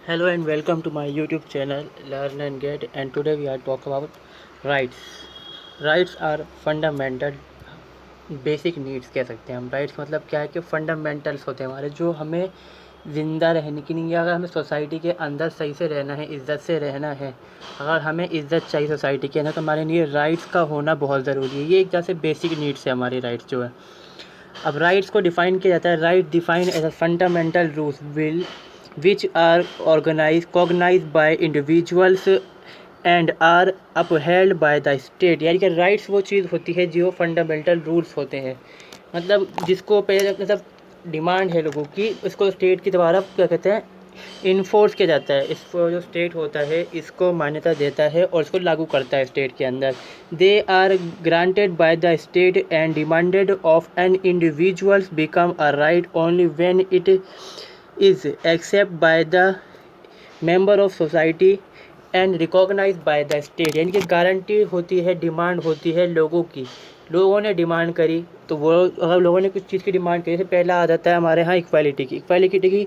Hello and welcome to my YouTube channel Learn and Get, and today we are talk about rights. Rights are fundamental basic needs कह सकते हैं हम। Rights मतलब क्या है कि फंडामेंटल्स होते हैं हमारे, जो हमें ज़िंदा रहने के लिए, या अगर हमें सोसाइटी के अंदर सही से रहना है, इज़्ज़त से रहना है, अगर हमें इज़्ज़त चाहिए सोसाइटी के अंदर, तो हमारे लिए राइट्स का होना बहुत ज़रूरी है। ये एक तरह से बेसिक नीड्स है हमारी राइट्स जो है। अब राइट्स को डिफ़ाइन किया जाता है, right define as a fundamental rules will which are cognized by individuals and are upheld by the state। यानी कि राइट्स वो चीज़ होती है जो फंडामेंटल रूल्स होते हैं, मतलब जिसको पहले मतलब डिमांड है लोगों की, उसको स्टेट के द्वारा क्या कहते हैं, इन्फोर्स किया जाता है। इसको जो स्टेट होता है इसको मान्यता देता है और इसको लागू करता है स्टेट के अंदर। They are granted by the state and demanded of an individuals become a right only when it is accepted by the member of society and recognized by the state। यानी कि गारंटी होती है, demand होती है लोगों की। लोगों ने डिमांड करी तो वो, अगर लोगों ने कुछ चीज़ की डिमांड करी, जैसे पहला आ जाता है हमारे यहाँ इक्वालिटी की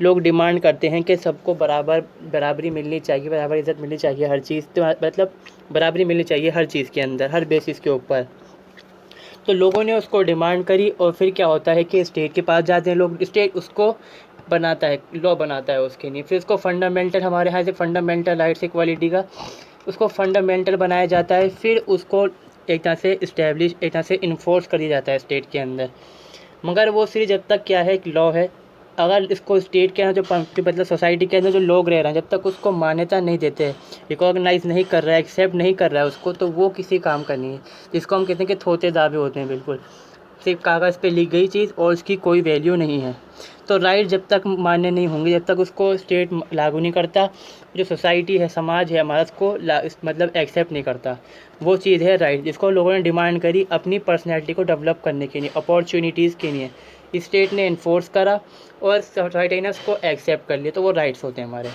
लोग डिमांड करते हैं कि सबको बराबरी मिलनी चाहिए, बराबर इज़्ज़त मिलनी चाहिए हर चीज़, तो मतलब बराबरी मिलनी चाहिए हर चीज़ के अंदर, हर बेसिस के ऊपर। तो लोगों ने उसको डिमांड करी और फिर क्या होता है कि स्टेट के पास जाते हैं लोग, स्टेट उसको बनाता है, लॉ बनाता है उसके लिए। फिर उसको फंडामेंटल, हमारे यहाँ से फंडामेंटल राइट्स इक्वालिटी का उसको फंडामेंटल बनाया जाता है, फिर उसको एक तरह से इस्टेब्लिश, एक तरह से इन्फोर्स कर दिया जाता है स्टेट के अंदर। मगर वो सिर्फ जब तक क्या है, एक लॉ है। अगर इसको स्टेट के अंदर जो मतलब सोसाइटी के अंदर जो लोग रह रहे हैं, जब तक उसको मान्यता नहीं देते, रिकॉग्नाइज़ नहीं कर रहा है, एक्सेप्ट नहीं कर रहा है उसको, तो वो किसी काम का नहीं है। जिसको हम कहते हैं कि थोते दावे होते हैं, बिल्कुल सिर्फ कागज़ पे लिख गई चीज़ और उसकी कोई वैल्यू नहीं है। तो राइट जब तक मान्य नहीं होंगे, जब तक उसको स्टेट लागू नहीं करता, जो सोसाइटी है, समाज है हमारा, उसको मतलब एक्सेप्ट नहीं करता, वो चीज़ है राइट, जिसको लोगों ने डिमांड करी अपनी पर्सनैलिटी को डेवलप करने के लिए, अपॉर्चुनिटीज़ के लिए। स्टेट ने इन्फोर्स करा और सोसाइटी ने उसको एक्सेप्ट कर लिया, तो वो राइट्स होते हैं हमारे।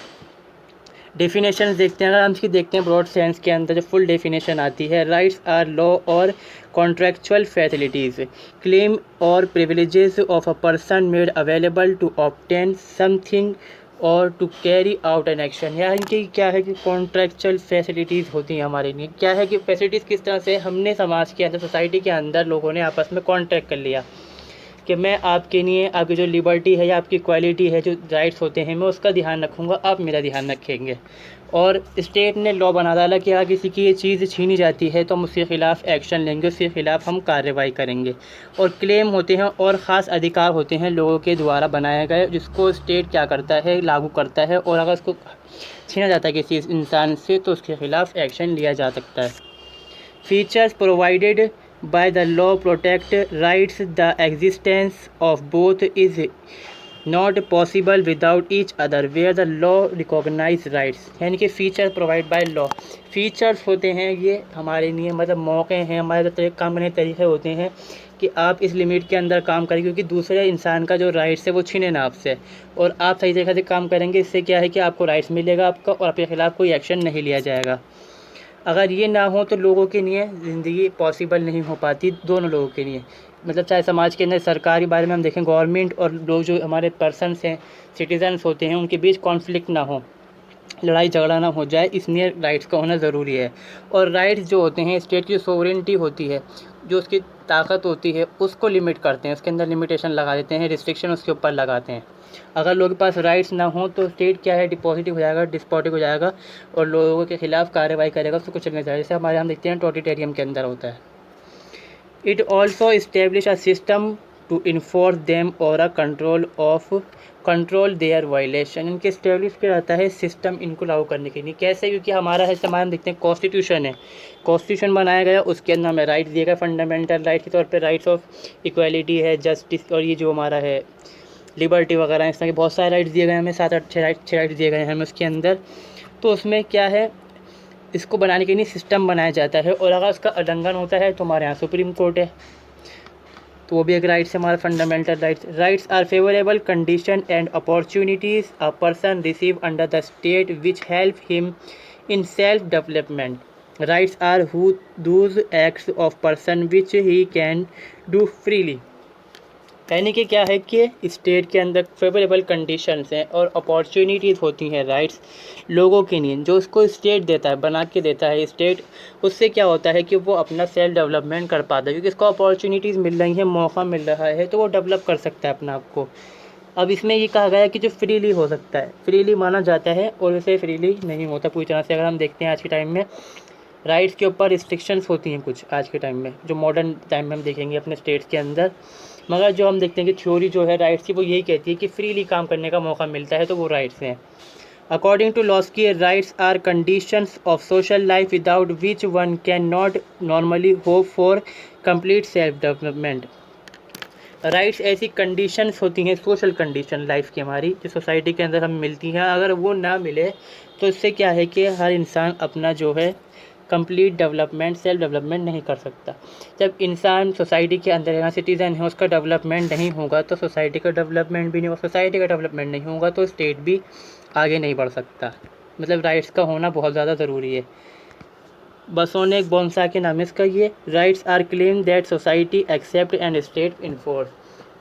डेफिनेशन देखते हैं, अगर हम इसकी देखते हैं ब्रॉड सेंस के अंदर, जो फुल डेफिनेशन आती है, राइट्स आर लॉ और कॉन्ट्रेक्चुअल फैसिलिटीज़, क्लेम और privileges of a person made available to obtain something और to carry out an action. यानी कि क्या है कि कॉन्ट्रेक्चुअल फैसिलिटीज़ होती हैं हमारे लिए। क्या है कि फैसिलिटीज़ किस तरह से, हमने समाज के अंदर, सोसाइटी के अंदर लोगों ने आपस में कॉन्ट्रैक्ट कर लिया कि मैं आपके लिए, आपकी जो लिबर्टी है या आपकी क्वालिटी है, जो राइट्स होते हैं, मैं उसका ध्यान रखूँगा, आप मेरा ध्यान रखेंगे। और स्टेट ने लॉ बना डाला कि अगर किसी की ये चीज़ छीनी जाती है तो हम उसके ख़िलाफ़ एक्शन लेंगे, उसके ख़िलाफ़ हम कार्रवाई करेंगे। और क्लेम होते हैं और ख़ास अधिकार होते हैं लोगों के द्वारा बनाए गए, जिसको स्टेट क्या करता है, लागू करता है, और अगर उसको छीना जाता है किसी इंसान से तो उसके ख़िलाफ़ एक्शन लिया जा सकता है। Features provided by the law protect rights। The existence of both is not possible without each other where the law recognize rights। यानी कि feature provide by law, features होते हैं ये हमारे लिए, मतलब मौके हैं हमारे, तो काम करने के तरीके होते हैं कि आप इस लिमिट के अंदर काम करें, क्योंकि दूसरे इंसान का जो राइट्स है वो छीने ना आपसे, और आप सही तरीके से काम करेंगे, इससे क्या है कि आपको राइट्स मिलेगा आपका, और आपके खिलाफ़ कोई एक्शन नहीं लिया जाएगा। अगर ये ना हो तो लोगों के लिए ज़िंदगी पॉसिबल नहीं हो पाती, दोनों लोगों के लिए, मतलब चाहे समाज के अंदर, सरकार के बारे में हम देखें, गवर्नमेंट और लोग जो हमारे पर्सन्स हैं, सिटीजन्स होते हैं, उनके बीच कॉन्फ्लिक्ट ना हो, लड़ाई झगड़ा ना हो जाए, इसलिए राइट्स का होना ज़रूरी है। और राइट्स जो होते हैं, स्टेट की सोवरेनिटी होती है, जो उसकी ताकत होती है, उसको लिमिट करते हैं, उसके अंदर लिमिटेशन लगा देते हैं, रिस्ट्रिक्शन उसके ऊपर लगाते हैं। अगर लोगों के पास राइट्स ना हो तो स्टेट क्या है, डिपॉजिटिव हो जाएगा, डिस्पोटिव हो जाएगा, और लोगों के खिलाफ़ कार्रवाई करेगा, उसको कुछ नहीं जाएगा, जैसे हमारे हम देखते हैं टोटलिटेरियन के अंदर होता है। It also establish a system to enforce them or a control their violation। इनके इस्टेब्लिश किया जाता है सिस्टम इनको लागू करने के लिए। कैसे? क्योंकि हमारा है, हमारे हम देखते हैं कॉन्स्टिट्यूशन है, कॉन्स्टिट्यूशन बनाया गया, उसके अंदर हमें राइट्स दिए गए, फंडामेंटल राइट के तौर पे राइट्स ऑफ इक्वालिटी है, जस्टिस, और ये जो हमारा है लिबर्टी वगैरह, इस तरह के बहुत सारे राइट्स दिए गए हैं हमें, 7-8 छः राइट्स दिए गए हैं हमें उसके अंदर। तो उसमें क्या है, इसको बनाने के लिए सिस्टम बनाया जाता है, और अगर उसका उल्लंघन होता है तो हमारे यहाँ सुप्रीम कोर्ट है, तो वो भी एक राइट्स है हमारा, fundamental rights. Rights are favourable condition and opportunities a person receive under the state which help him in self development. Rights are those acts of person which he can do freely. यानी कि क्या है कि state के अंदर favourable conditions हैं और opportunities होती हैं राइट्स लोगों के लिए, जो उसको स्टेट देता है, बना के देता है स्टेट। उससे क्या होता है कि वो अपना सेल्फ डेवलपमेंट कर पाता है, क्योंकि इसको अपॉर्चुनिटीज़ मिल रही हैं, मौका मिल रहा है, तो वो डेवलप कर सकता है अपना आप को। अब इसमें ये कहा गया है कि जो फ्रीली हो सकता है, फ्रीली माना जाता है, और उसे फ्रीली नहीं होता पूरी तरह से। अगर हम देखते हैं आज के टाइम में राइट्स के ऊपर रिस्ट्रिक्शंस होती हैं कुछ आज के टाइम में, जो मॉडर्न टाइम में हम देखेंगे अपने स्टेट्स के अंदर। मगर जो हम देखते हैं कि थ्योरी जो है राइट्स की, वो यही कहती है कि फ्रीली काम करने का मौका मिलता है, तो वो राइट्स हैं। According to Laski, rights are conditions of social life without which one can not normally hope for complete self development. Rights ऐसी कंडीशंस होती हैं, सोशल कंडीशन लाइफ की हमारी, जो सोसाइटी के अंदर हमें मिलती हैं। अगर वो ना मिले तो इससे क्या है कि हर इंसान अपना जो है कंप्लीट डेवलपमेंट, सेल्फ डेवलपमेंट नहीं कर सकता। जब इंसान सोसाइटी के अंदर यहाँ सिटीज़न है, उसका डेवलपमेंट नहीं होगा तो सोसाइटी का डेवलपमेंट भी नहीं होगा, सोसाइटी का डेवलपमेंट नहीं होगा तो स्टेट भी आगे नहीं बढ़ सकता। मतलब राइट्स का होना बहुत ज़्यादा ज़रूरी है। बसोनेक बोन्सा के नाम इसका ये rights are claim that society accept and state enforce.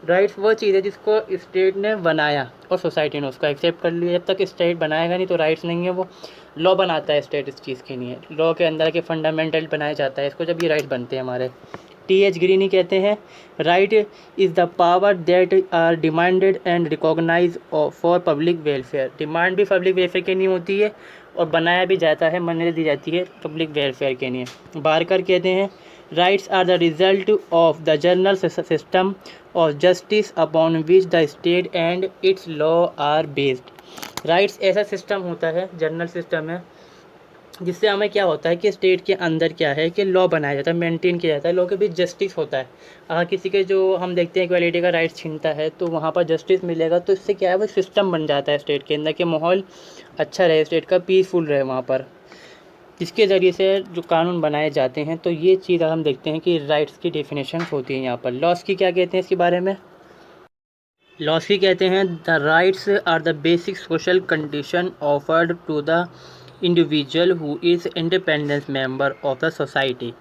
Rights वो चीज़ है जिसको स्टेट ने बनाया और सोसाइटी ने उसको एक्सेप्ट कर लिया। जब तक स्टेट बनाएगा नहीं तो राइट्स नहीं है, वो लॉ बनाता है स्टेट इस चीज़ के लिए, लॉ के अंदर के फंडामेंटल बनाया जाता है इसको, जब ये राइट बनते हैं हमारे। T.H. ग्रीनी कहते हैं right is the power that are demanded and recognize for public welfare. Demand भी पब्लिक वेलफेयर के लिए होती है और बनाया भी जाता है, मान्यता दी जाती है पब्लिक वेलफेयर के लिए। बारकर कहते हैं rights are the result of the general system of justice upon which the state and its law are based. Rights ऐसा सिस्टम होता है, जनरल सिस्टम है, जिससे हमें क्या होता है कि स्टेट के अंदर क्या है कि लॉ बनाया जाता है, मेंटेन किया जाता है, लॉ के बीच जस्टिस होता है। अगर किसी के जो हम देखते हैं इक्वालिटी का राइट छीनता है तो वहाँ पर जस्टिस मिलेगा, तो इससे क्या है वो सिस्टम बन जाता है स्टेट के अंदर कि माहौल अच्छा रहे, स्टेट का पीसफुल रहे वहाँ पर, जिसके ज़रिए से जो कानून बनाए जाते हैं। तो ये चीज़ हम देखते हैं कि राइट्स की डेफिनेशन होती है यहाँ पर। लॉस की क्या कहते हैं इसके बारे में? लॉस की कहते हैं the rights are the basic social condition offered to the individual who is independent member of the society.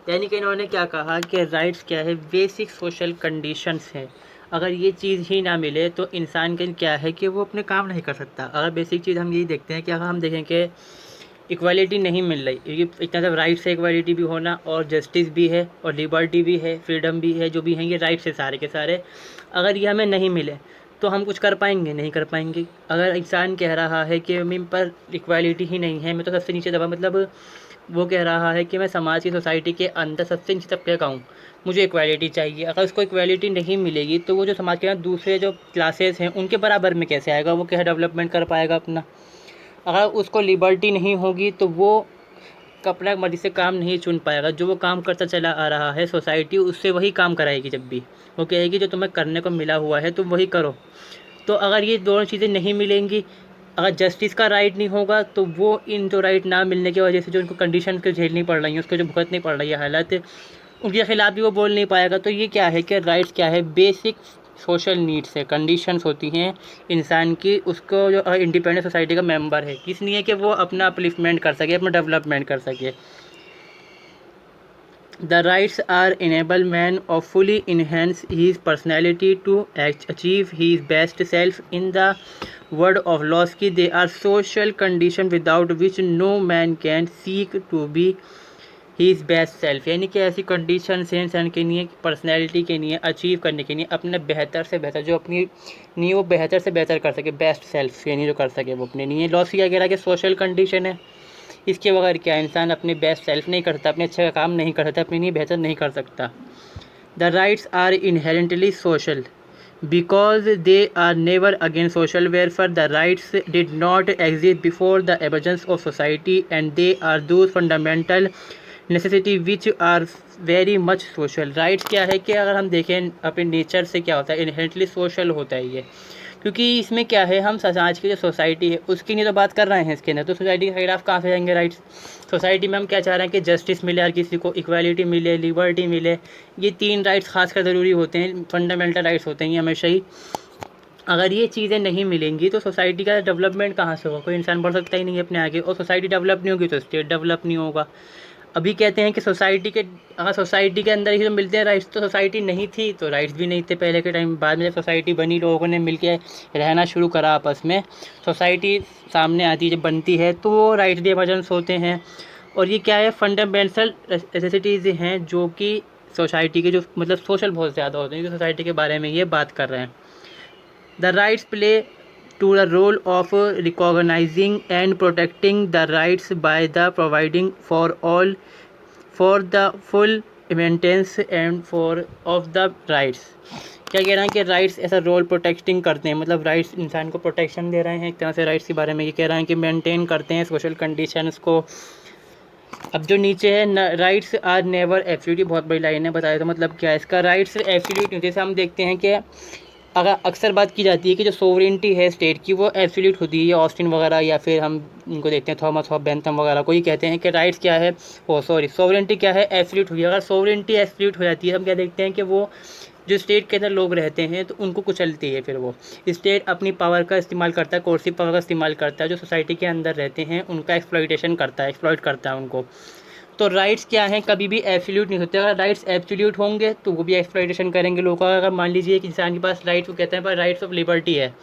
यानी कि इन्होंने क्या कहा कि राइट्स क्या है, बेसिक सोशल कंडीशंस हैं। अगर ये चीज़ ही ना मिले तो इंसान के क्या है कि वो अपने काम नहीं कर सकता। अगर बेसिक चीज़ हम यही देखते हैं कि अगर हम देखें कि इक्वालिटी नहीं मिल रही, ये एक तरह राइट्स है, इक्वालिटी भी होना और जस्टिस भी है और लिबर्टी भी है, फ्रीडम भी है, जो भी हैं ये राइट्स है सारे के सारे। अगर ये हमें नहीं मिले तो हम कुछ कर पाएंगे? नहीं कर पाएंगे। अगर इंसान कह रहा है कि मेरे पर इक्वालिटी ही नहीं है, मैं तो सबसे नीचे दबा, मतलब वो कह रहा है कि मैं समाज की, सोसाइटी के अंदर सबसे नीचे तबके का हूँ, मुझे इक्वालिटी चाहिए। अगर उसको इक्वालिटी नहीं मिलेगी तो वो जो समाज के अंदर दूसरे जो क्लासेस हैं उनके बराबर में कैसे आएगा, वो क्या डेवलपमेंट कर पाएगा अपना? अगर उसको लिबर्टी नहीं होगी तो वो अपना मर्ज़ी से काम नहीं चुन पाएगा। जो वो काम करता चला आ रहा है, सोसाइटी उससे वही काम कराएगी। जब भी वो कहेगी जो तुम्हें करने को मिला हुआ है तुम वही करो। तो अगर ये दोनों चीज़ें नहीं मिलेंगी, अगर जस्टिस का राइट नहीं होगा तो वो इन जो राइट ना मिलने की वजह से जो उनको कंडीशन को झेलनी पड़ रही है, उसको जो भुगतनी पड़ रही है हालात, उनके खिलाफ़ भी वो बोल नहीं पाएगा। तो ये क्या है कि राइट्स क्या है, बेसिक सोशल नीड्स है, कंडीशंस होती हैं इंसान की, उसको जो इंडिपेंडेंट सोसाइटी का मेंबर है, किस लिए कि वो अपना अपलिफ्टमेंट कर सके, अपना डेवलपमेंट कर सके। The rights are enable man of fully enhance his personality to achieve his best self. In the word of Losky, they are social condition without which no man can seek to be his best self. यानी कि ऐसी condition है इंसान के लिए, personality के लिए, achieve करने के लिए, अपने बेहतर से बेहतर, जो अपनी नहीं वो बेहतर से बेहतर कर सके, बेस्ट सेल्फ यानी जो कर सके वो अपने लिए। लॉस क्या कह रहा है कि सोशल कंडीशन है, इसके बगैर क्या इंसान अपनी बेस्ट सेल्फ नहीं करता, अपने अच्छे काम नहीं कर सकता, अपने लिए बेहतर नहीं कर सकता। The rights are inherently social because they are never against social welfare. The rights did not exist before the emergence of society, and they are those fundamental necessity which are very much social. Rights क्या है कि अगर हम देखें अपने nature से क्या होता है, इनहेरेंटली सोशल होता है ये, क्योंकि इसमें क्या है हम समाज की जो सोसाइटी है उसकी नहीं तो बात कर रहे हैं इसके अंदर, तो सोसाइटी के खिलाफ कहाँ से जाएंगे राइट्स? सोसाइटी में हम क्या चाह रहे हैं कि जस्टिस मिले, हर किसी को इक्वालिटी मिले, लिबर्टी मिले। ये तीन राइट्स खासकर ज़रूरी होते हैं, फंडामेंटल राइट्स होते हैं ये हमेशा ही। अगर ये चीज़ें नहीं मिलेंगी तो सोसाइटी का डेवलपमेंट कहाँ से होगा? कोई इंसान बढ़ सकता ही नहीं है अपने आगे, और सोसाइटी डेवलप नहीं होगी तो स्टेट डेवलप नहीं होगा। अभी कहते हैं कि सोसाइटी के, अगर सोसाइटी के अंदर ही तो मिलते हैं राइट्स, तो सोसाइटी नहीं थी तो राइट्स भी नहीं थे पहले के टाइम। बाद में जब सोसाइटी बनी, लोगों ने मिलके रहना शुरू करा आपस में, सोसाइटी सामने आती है, जब बनती है तो वो राइट्स भी इमर्जेंस होते हैं। और ये क्या है, फंडामेंटल नेसेसिटीज़ हैं जो कि सोसाइटी के जो मतलब सोशल बहुत ज़्यादा होते हैं, जो सोसाइटी के बारे में ये बात कर रहे हैं। The rights play to the role of recognizing and protecting the rights by the providing for all for the full maintenance and for of the rights। क्या कह रहे हैं कि राइट्स ऐसा रोल प्रोटेक्टिंग करते हैं, मतलब राइट्स इंसान को प्रोटेक्शन दे रहे हैं एक तरह से। राइट्स के बारे में ये कह रहे हैं कि मेंटेन करते हैं सोशल कंडीशंस को। अब जो नीचे है, राइट्स आर नेवर एब्सोल्यूट, बहुत बड़ी लाइन है, बताया तो मतलब क्या है इसका। राइट्स एब्सोल्यूट, जैसे हम देखते हैं कि अगर अक्सर बात की जाती है कि जो सोवरेनिटी है स्टेट की वो एब्सोल्यूट होती है। ऑस्टिन वगैरह या फिर हम इनको देखते हैं थॉमस हॉब बेंथम वगैरह को, ये कहते हैं कि राइट्स क्या है, सोवरेनिटी क्या है, एब्सोल्यूट हुई है। अगर सोवरेनिटी एब्सोल्यूट हो जाती है, हम क्या देखते हैं कि वो जो स्टेट के अंदर लोग रहते हैं तो उनको कुचलती है। फिर वो स्टेट अपनी पावर का इस्तेमाल करता है, कोर्सिव पावर का इस्तेमाल करता है, जो सोसाइटी के अंदर रहते हैं उनका एक्सप्लॉइटेशन करता है, एक्सप्लॉइट करता है उनको। तो राइट्स क्या हैं, कभी भी एब्सोल्यूट नहीं होते। अगर राइट्स एब्सोल्यूट होंगे तो वो भी एक्सप्लॉइटेशन करेंगे लोगों का। अगर मान लीजिए कि इंसान के पास राइट्स, वो कहते हैं पर राइट्स ऑफ लिबर्टी है,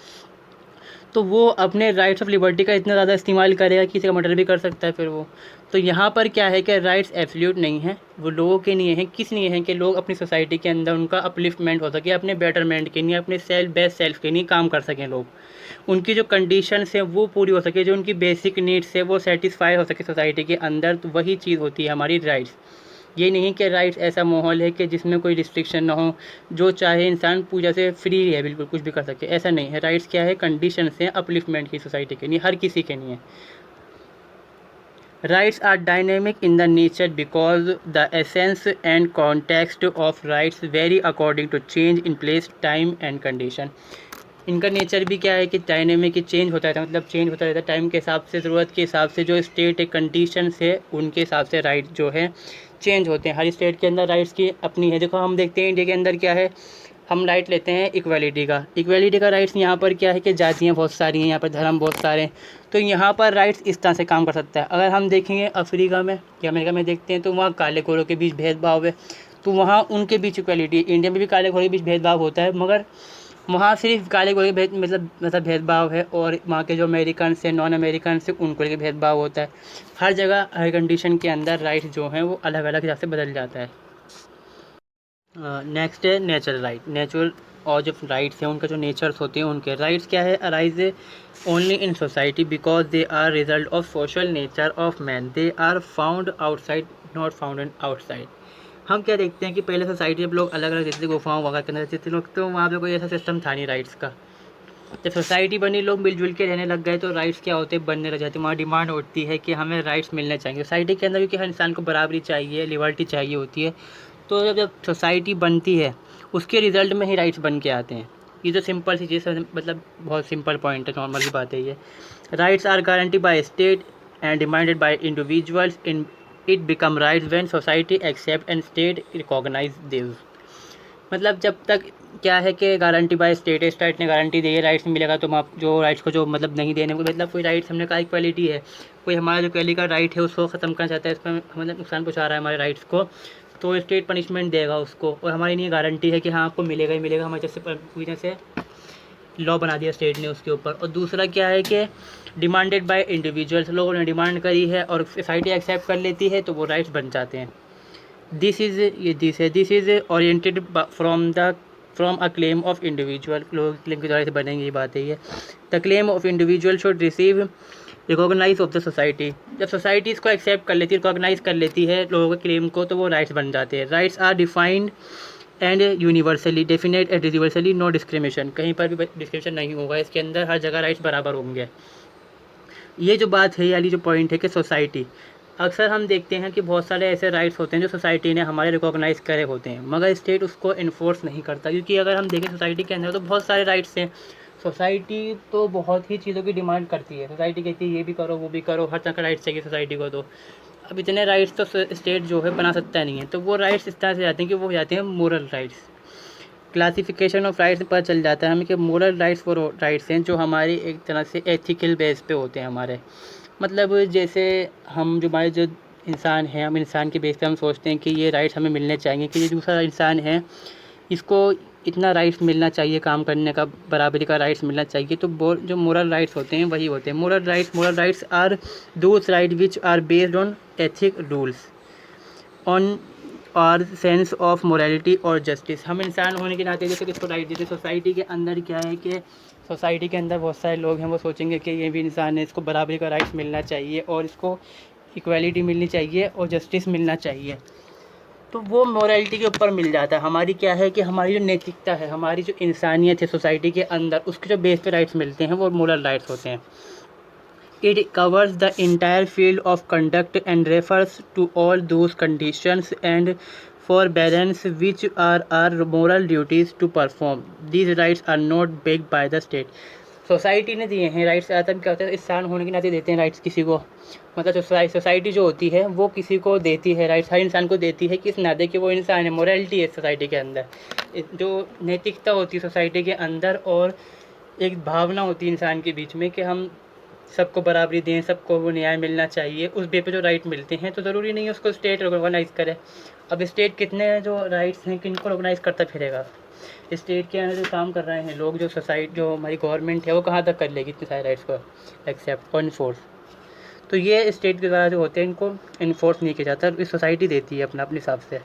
तो वो अपने राइट्स ऑफ लिबर्टी का इतना ज़्यादा इस्तेमाल करेगा कि किसी का मर्डर भी कर सकता है फिर वो। तो यहाँ पर क्या है कि राइट्स एब्सोल्यूट नहीं है, वो लोगों के लिए हैं। किस लिए हैं कि लोग अपनी सोसाइटी के अंदर उनका अपलिफ्टमेंट हो सके, अपने बेटरमेंट के लिए, अपने सेल्फ बेस्ट सेल्फ के लिए काम कर सकें लोग। उनकी जो कंडीशंस है वो पूरी हो सके, जो उनकी बेसिक नीड्स है वो सेटिस्फाई हो सके सोसाइटी के अंदर, तो वही चीज़ होती है हमारी राइट्स। ये नहीं कि राइट्स ऐसा माहौल है कि जिसमें कोई रिस्ट्रिक्शन ना हो, जो चाहे इंसान पूजा से फ्री है, बिल्कुल कुछ भी कर सके, ऐसा नहीं है। राइट्स क्या है, कंडीशंस हैं अपलिफ्टमेंट की सोसाइटी के लिए, हर किसी के लिए। Rights are dynamic in the nature because the essence and context of rights vary according to change in place, time and condition। इनका नेचर भी क्या है कि डायनेमिक ही चेंज होता रहता है, मतलब चेंज होता रहता है टाइम के हिसाब से, ज़रूरत के हिसाब से, जो स्टेट कंडीशंस है उनके हिसाब से राइट जो है चेंज होते हैं। हर स्टेट के अंदर राइट्स की अपनी है। देखो हम देखते हैं इंडिया के अंदर क्या है, हम राइट लेते हैं इक्वालिटी का। इक्वालिटी का राइट्स यहाँ पर क्या है कि जातियाँ बहुत सारी हैं, यहाँ पर धर्म बहुत सारे हैं, तो यहाँ पर राइट्स इस तरह से काम कर सकता है। अगर हम देखेंगे अफ्रीका में या अमेरिका में देखते हैं तो वहाँ काले गोरों के बीच भेदभाव है, तो वहाँ उनके बीच इक्वालिटी। इंडिया में भी काले गोरों के बीच भेदभाव होता है, मगर वहाँ सिर्फ काले गोरे के मतलब भेदभाव है, और वहाँ के जो अमेरिकन से नॉन अमेरिकन से उनको लेकर भेदभाव होता है। हर जगह हर कंडीशन के अंदर राइट्स जो हैं वो अलग अलग हिसाब से बदल जाता है। नेक्स्ट है नेचुरल राइट। नेचुरल और जो राइट्स हैं उनका जो नेचर्स होते हैं, उनके राइट्स क्या है, arise only in society because they are result of social nature of man, they are found outside not found in outside. हम क्या देखते हैं कि पहले सोसाइटी जब लोग अलग अलग रहते थे, गुफाओं वगैरह के अंदर रहते थे लोग, तो वहाँ पे कोई ऐसा सिस्टम था नहीं राइट्स का। जब सोसाइटी बनी, लोग मिलजुल के रहने लग गए, तो राइट्स क्या होते हैं, बनने लग जाते हैं। वहाँ डिमांड होती है कि हमें राइट्स मिलने चाहिए सोसाइटी के अंदर, क्योंकि हर इंसान को बराबरी चाहिए, लिबर्टी चाहिए होती है। तो जब सोसाइटी बनती है उसके रिज़ल्ट में ही राइट्स बन के आते हैं। ये तो सिंपल सी चीज़, मतलब बहुत सिंपल पॉइंट है, नॉर्मल की बात है ये। Rights are guarantee by state and demanded by individuals in it become rights when society accept and state recognize this. मतलब जब तक क्या है कि गारंटी बाय स्टेट है, स्टेट ने गारंटी दी है राइट्स मिलेगा, तो आप जो राइट्स को जो मतलब नहीं देने को, मतलब कोई राइट्स हमने कहा इक्वालिटी है, कोई हमारा जो क्वालिटी का राइट है उसको ख़त्म करना चाहता है, इस पर मतलब नुकसान पहुँचा रहा है हमारे राइट्स को, तो स्टेट पनिशमेंट देगा उसको। और हमारी नहीं गारंटी है कि हाँ आपको मिलेगा ही मिलेगा, हमारे जैसे पूरी तरह से लॉ बना दिया स्टेट ने उसके ऊपर। और दूसरा क्या है कि डिमांडेड बाय इंडिविजुअल्स, लोगों ने डिमांड करी है और सोसाइटी एक्सेप्ट कर लेती है, तो वो राइट्स बन जाते हैं। This is oriented from a claim of individual, लोग क्लेम के द्वारा से बनेंगे, ये बात है ये। The claim of individual should receive recognize of the society. जब सोसाइटी इसको एक्सेप्ट कर लेती है, रिकॉग्नाइज कर लेती है लोगों के क्लेम को, तो वो राइट्स बन जाते हैं। Rights are defined and universally definite and universally, no discrimination, कहीं पर भी डिस्क्रिमिनेशन नहीं होगा इसके अंदर, हर जगह राइट्स बराबर होंगे। ये जो बात है, ये वाली जो पॉइंट है कि सोसाइटी, अक्सर हम देखते हैं कि बहुत सारे ऐसे राइट्स होते हैं जो सोसाइटी ने हमारे रिकॉग्नाइज़ करे होते हैं, मगर स्टेट उसको इन्फोर्स नहीं करता। क्योंकि अगर हम देखें सोसाइटी के अंदर तो बहुत सारे राइट्स हैं, सोसाइटी तो बहुत ही चीज़ों की डिमांड करती है। सोसाइटी कहती है ये भी करो वो भी करो, हर तरह का राइट्स चाहिए सोसाइटी को। तो अब इतने राइट्स तो स्टेट जो है बना सकता नहीं है, तो वो राइट्स इस तरह से जाते हैं कि वो जाते हैं moral rights. Classification of rights पता चल जाता है हमें कि मोरल राइट्स वो राइट्स हैं जो हमारी एक तरह से एथिकल बेस पे होते हैं हमारे। मतलब जैसे हम जो हमारे जो इंसान है, हम इंसान के बेस पे हम सोचते हैं कि ये राइट्स हमें मिलने चाहिए, कि ये दूसरा इंसान है इसको इतना राइट्स मिलना चाहिए, काम करने का बराबरी का राइट्स मिलना चाहिए। तो जो मोरल राइट्स होते हैं वही होते हैं moral rights are those right which are based on ethic rules on our sense of morality और जस्टिस। हम इंसान होने के नाते जैसे किसको राइट देते हैं, सोसाइटी के अंदर क्या है कि सोसाइटी के अंदर बहुत सारे लोग हैं, वो सोचेंगे कि ये भी इंसान है, इसको बराबरी का राइट्स मिलना चाहिए और इसको इक्वालिटी मिलनी चाहिए और जस्टिस मिलना चाहिए। तो वो मोरालिटी के ऊपर मिल जाता है। हमारी क्या है कि हमारी जो नैतिकता है, हमारी जो इंसानियत है सोसाइटी के अंदर, उसके जो बेस पे राइट्स मिलते हैं वो मोरल राइट्स होते हैं। It covers the entire field of conduct and refers to all those conditions and forbearance which are our moral duties to perform. These rights are not begged by the state. Society ने दिए हैं rights. आदम क्या होता है, इंसान होने के नाते देते हैं राइट्स किसी को, मतलब सोसाइटी जो होती है वो किसी को देती है राइट्स, हर इंसान को देती है किस नाते कि वो इंसान है। मोरालिटी है सोसाइटी के अंदर, जो नैतिकता होती है सोसाइटी के अंदर, और एक भावना होती है इंसान के बीच में कि हम सबको बराबरी दें, सबको वो न्याय मिलना चाहिए। उस बे पे जो राइट मिलते हैं तो ज़रूरी नहीं है उसको स्टेट रिकॉग्नाइज़ करे। अब स्टेट कितने जो राइट्स हैं किनको रिकॉग्नाइज़ करता फिरेगा। स्टेट के अंदर जो काम कर रहे हैं लोग, जो सोसाइटी जो हमारी गवर्नमेंट है वो कहाँ तक कर लेगी इतने सारे राइट्स को एक्सेप्ट और इन्फोर्स। तो ये स्टेट के द्वारा जो होते हैं इनको इन्फोर्स नहीं किया जाता, इस सोसाइटी देती है अपने हिसाब से।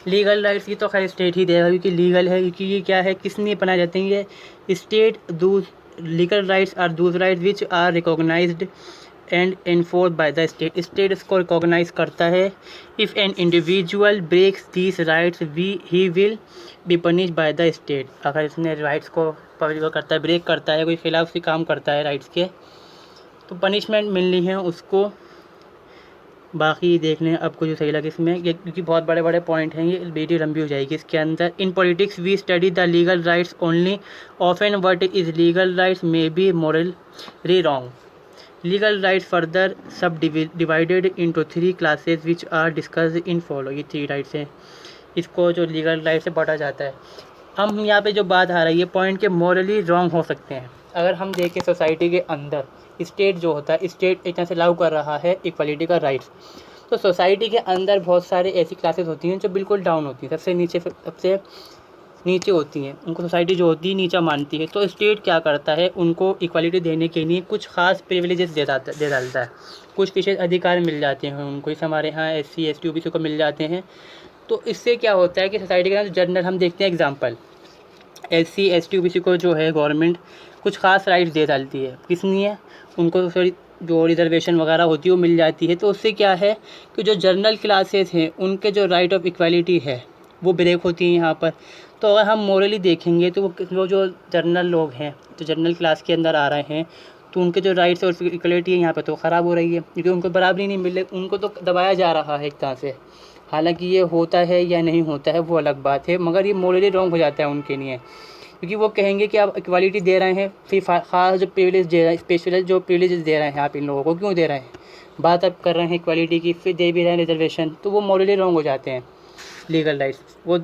लीगल राइट्स की तो खैर स्टेट ही देगा क्योंकि लीगल है, क्योंकि ये क्या है किस लिए बनाए जाते हैं ये state. Thus legal rights are those rights which are recognized and enforce by the state. State इसको रिकॉग्नाइज करता है। If an individual breaks these rights he will be punish by the state. अगर इसने राइट्स को करता है, break करता है, कोई खिलाफ से काम करता है राइट्स के, तो पनिशमेंट मिलनी है उसको। बाकी देख लें आपको जो सही लगे इसमें, ये क्योंकि बहुत बड़े बड़े पॉइंट हैं, ये वीडियो लंबी हो जाएगी इसके अंदर। In politics we study the legal rights only often what is legal rights may be morally wrong. Legal rights further subdivided into 3 classes which are discussed in follow. ये 3 rights हैं, इसको जो legal right से बांटा जाता है। हम यहाँ पे जो बात आ रही है पॉइंट के मोरली रॉन्ग हो सकते हैं। अगर हम देखें सोसाइटी के अंदर स्टेट जो होता है, स्टेट एक तरह से लागू कर रहा है इक्वालिटी का राइट्स, तो सोसाइटी के अंदर बहुत सारे ऐसी क्लासेस होती हैं जो बिल्कुल डाउन होती हैं, सबसे नीचे होती हैं, उनको सोसाइटी जो होती है नीचा मानती है। तो स्टेट क्या करता है, उनको इक्वालिटी देने के लिए कुछ खास प्रिविलेजेस दे डालता है, कुछ विशेष अधिकार मिल जाते हैं उनको। इस हमारे यहाँ SC ST OBC को मिल जाते हैं। तो इससे क्या होता है कि सोसाइटी के अंदर जनरल हम देखते हैं एग्जाम्पल, SC ST OBC को जो है गवर्नमेंट कुछ खास राइट्स दे डालती है, किस लिए उनको जो रिजर्वेशन वगैरह होती है वो मिल जाती है। तो उससे क्या है कि जो जनरल क्लासेस हैं उनके जो राइट ऑफ इक्वालिटी है वो ब्रेक होती है यहाँ पर। तो अगर हम मोरली देखेंगे तो वो जो जनरल लोग हैं, जो जनरल क्लास के अंदर आ रहे हैं, तो उनके जो राइट्स और इक्वलिटी है यहाँ पे तो ख़राब हो रही है, क्योंकि उनको बराबरी नहीं मिल रही, उनको तो दबाया जा रहा है एक तरह से। हालांकि ये होता है या नहीं होता है वो अलग बात है, मगर ये मोरली रॉन्ग हो जाता है उनके लिए, क्योंकि वो कहेंगे कि आप इक्वालिटी दे रहे हैं, फिर ख़ास जो प्रिविलेज दे रहे हैं, स्पेशल जो प्रिविलेज दे रहे हैं आप इन लोगों को क्यों दे रहे हैं। बात आप कर रहे हैं इक्वालिटी की, फिर दे भी रहे हैं रिजर्वेशन, तो वो मोरली रॉन्ग हो जाते हैं। लीगल राइट्स वो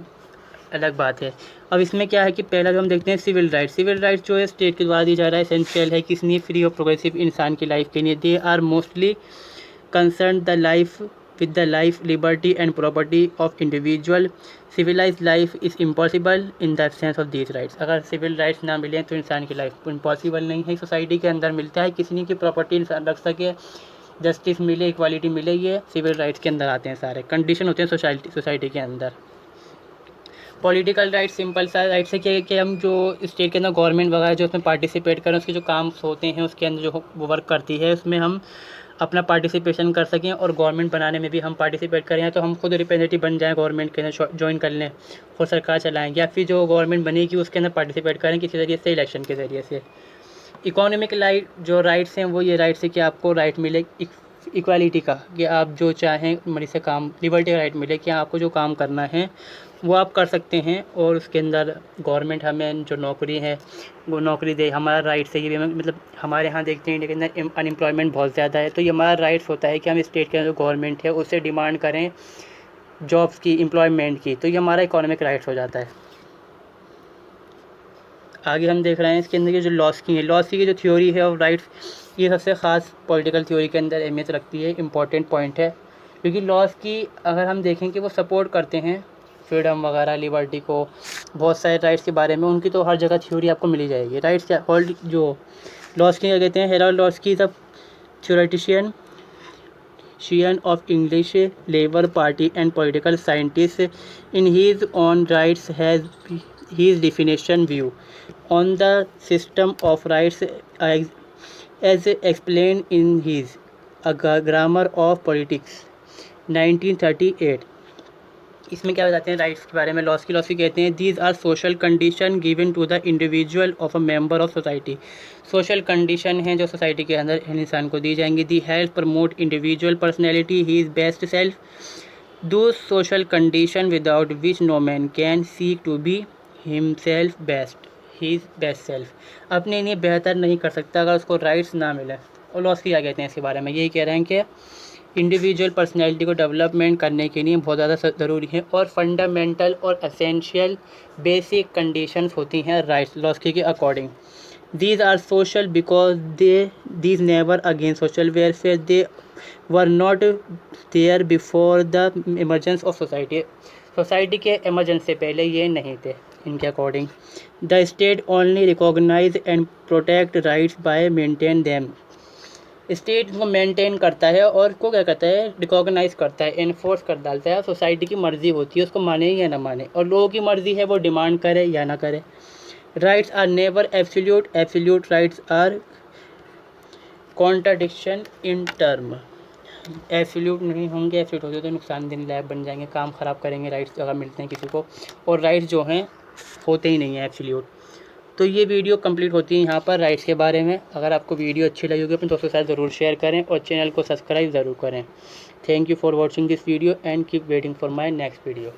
अलग बात है। अब इसमें क्या है कि पहला जो हम देखते हैं सिविल राइट्स। सिविल राइट्स जो है स्टेट के द्वारा दी जा रहा है, एसेंशियल है किस लिए, फ्री और प्रोग्रेसिव इंसान की लाइफ के लिए। They are mostly concern the life with the life, liberty and property of individual. Civilized life is impossible in the absence of these rights. अगर सिविल राइट्स ना मिलें तो इंसान की लाइफ इम्पॉसिबल नहीं है। सोसाइटी के अंदर मिलता है, किसी की प्रॉपर्टी इंसान रख सके, जस्टिस मिले, इक्वालिटी मिले, ये सिविल राइट्स के अंदर आते हैं। सारे कंडीशन होते हैं सोसाइटी के अंदर। पॉलिटिकल राइट सिंपल सा राइट्स है कि हम जो स्टेट के अंदर गवर्नमेंट वगैरह जो उसमें पार्टिसिपेट करें, उसके जो काम होते हैं उसके अंदर जो वो वर्क करती है उसमें हम अपना पार्टिसिपेशन कर सकें, और गवर्नमेंट बनाने में भी हम पार्टिसिपेट करें, तो हम खुद रिप्रेजेंटेटिव बन जाएं गवर्नमेंट के अंदर, ज्वाइन कर लें, खुद सरकार चलाएँ, या फिर जो गवर्नमेंट बनेगी उसके अंदर पार्टिसिपेट करें किसी तरीके से, इलेक्शन के ज़रिए से। इकोनॉमिक जो राइट्स हैं वो ये राइट्स है कि आपको राइट मिले इक्वालिटी का, कि आप जो चाहें मनी से काम, लिबर्टी का राइट मिले कि आपको जो काम करना है वो आप कर सकते हैं, और उसके अंदर गवर्नमेंट हमें जो नौकरी है वो नौकरी दे, हमारा राइट्स है। ये मतलब हमारे यहाँ देखते हैं इंडिया के अंदर अनएम्प्लॉयमेंट बहुत ज़्यादा है, तो ये हमारा राइट्स होता है कि हम स्टेट के अंदर जो गवर्नमेंट है उससे डिमांड करें जॉब्स की, एम्प्लॉयमेंट की, तो ये हमारा इकोनॉमिक राइट्स हो जाता है। आगे हम देख रहे हैं इसके अंदर की जो लॉस्की की जो थ्योरी है ऑफ राइट्स, ये सबसे ख़ास पॉलिटिकल थ्योरी के अंदर अहमियत रखती है, इंपॉर्टेंट पॉइंट है, क्योंकि लॉस की अगर हम देखें कि वो सपोर्ट करते हैं फ्रीडम वगैरह, लिबर्टी को, बहुत सारे राइट्स के बारे में, उनकी तो हर जगह थ्योरी आपको मिली जाएगी। राइट्स क्या जो लॉस्की क्या कहते हैं, Harold Laski the theoretician of English Labour Party and political scientist. In his own rights has his definition view on the system of rights as explained in his A Grammar of Politics 1938। इसमें क्या बताते हैं rights के बारे में, Laski कहते हैं these are social condition given to the individual of a member of society. Social condition हैं जो सोसाइटी के अंदर इंसान को दी जाएंगी। They help promote individual personality he is best self. Those social condition without which no man can seek to be himself best, he is best self. अपने लिए बेहतर नहीं कर सकता अगर उसको राइट्स ना मिले। और लॉस्की क्या कहते हैं इसके बारे में, यही कह रहे हैं कि इंडिविजुअल पर्सनैलिटी को डेवलपमेंट करने के लिए बहुत ज़्यादा ज़रूरी है और फंडामेंटल और एसेंशियल बेसिक कंडीशंस होती हैं राइट्स लॉस्की के according. These are social because these never against social welfare, they were not there before the emergence of society. Society के इमरजेंस से पहले ये नहीं थे इनके according. The state only recognize and protect rights by maintain them. State को maintain करता है और को क्या करता है, रिकॉग्नाइज करता है, इन्फोर्स कर डालता है। सोसाइटी की मर्ज़ी होती है उसको माने या ना माने, और लोगों की मर्ज़ी है वो डिमांड करे या ना करे। Rights are never absolute, absolute rights are contradiction in term. Absolute नहीं होंगे, एब्सोल्यूट होते तो नुकसानदेह लायक बन जाएंगे, काम ख़राब करेंगे राइट्स अगर मिलते हैं किसी को, और राइट्स जो हैं होते ही नहीं हैं एब्सोल्यूट। तो ये वीडियो कंप्लीट होती है यहाँ पर राइट्स के बारे में। अगर आपको वीडियो अच्छी लगी होगी अपने दोस्तों के साथ ज़रूर शेयर करें और चैनल को सब्सक्राइब ज़रूर करें। Thank you for watching this video and keep waiting for my next video.